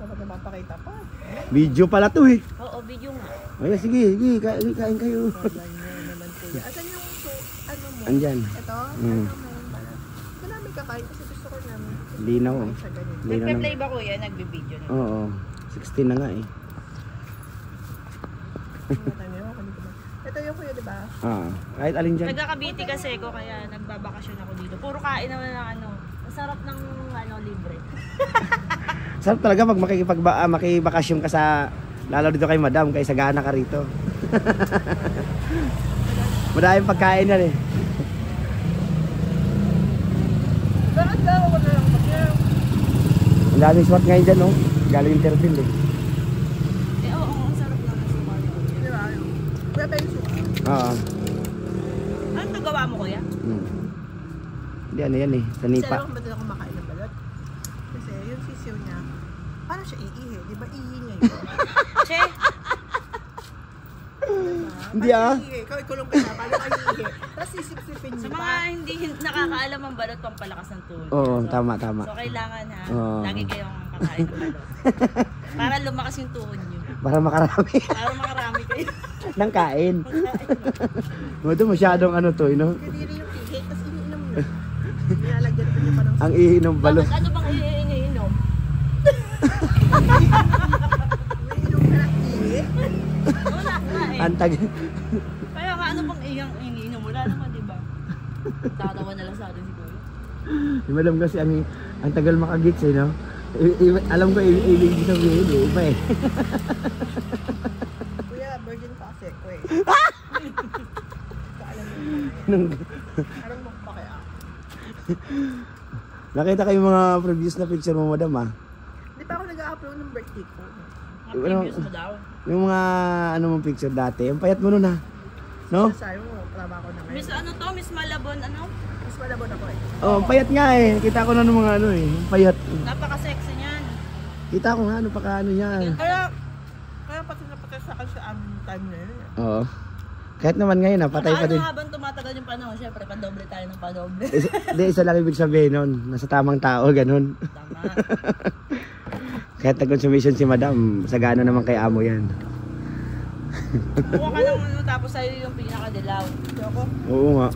Dapat na mapakita pa. Video pala to eh. Oo, video nga. Ay, sige, kain kayo. Naman kuya. Asan yung ano mo? Andyan. Ito? Mm. Marami kakain kasi gusto ko namin. Linaw. Siya ganito. Linaw ng... Nagpe-play ba kuya? Nagbe-video na. Oo. 16 na nga eh. Ito yung kuya, diba? Kahit alin dyan. Nagkakabiti kasi ko kaya nagbabakasyon ako dito. Puro kain naman ng ano. Masarap ng ano, libre. Sarap talaga pag makibakasyon ka sa, lalo dito kay madam, kay sagana ka rito. Madaming pagkain yan eh. Bakit daw ako na lang kasi? Ang daming swat ngayon dyan, no? Galing interview eh. Oo, ang sarap lang ng suka. Diba? Kuya pa yung suka. Oo. Ano ito gawa mo kuya? Hindi, ano yan eh, sa nipa. Pero kung ba't ako makain ng balot? Kasi yung sisiw niya, parang siya iihi. Di ba iihi niya yun? Che! Hindi ah. Ikaw ikulong ka na, paano ka iihi? Tapos sisip-sipin Sa niyo mga pa. hindi nakakaalam ang balot pampalakas ng tuhod. Oo, So, tama. So kailangan ha, Oo. lagi kayong kakain ng balot. Para lumakas yung tuhod nyo. Para makarami Para makarami kayo. ng kain. Ito masyadong ano to, you know? Kadiri yung ihi, tapos iniinom niyo. Nilalagyan pa niya pa ng Ang iinom balot. Bakit ano bang iniinom? iniinom ka ng ihi. Wala nga eh. Antag. Kaya nga ano bang iniinom? Wala naman diba? Tatawa na lang sa atin si Kuya. Yung madam kasi ang tagal makagits eh, no? Alam ko, ibig sabihin eh, iba eh. Kuya, virgin pa kasi ko eh. Kaalam mo Nung parang mukha kaya. nakita kayo mga previous na picture mo, madam ah. Di pa ako nag-upload ng birthday ko. Mga previous mo daw. Yung mga ano mong picture dati, ang payat mo nun ah. No? Sabi mo, trabaho na ngayon. Miss ano to? Miss Malabon ano? Mas malabon ako eh. Oh, ang payat nga eh. Kita ko na ng mga ano eh. Ang payat. Napaka-sexy niyan. Kita ko nga ano pa ano niya. Kaya pati napatay sa akin sa time na yun. Oo. Kahit naman ngayon patay pa Ano din. habang tumatagal yung panahon, syempre padoble tayo ng padoble. Hindi, isa lang ibig sabihin nun. Nasa tamang tao, ganun. Tama. Kahit nag-consummation si madam, sagana naman kay amo yan. Buka ka lang ano, tapos sa'yo yung pinakadilaw. Ako, Oo nga.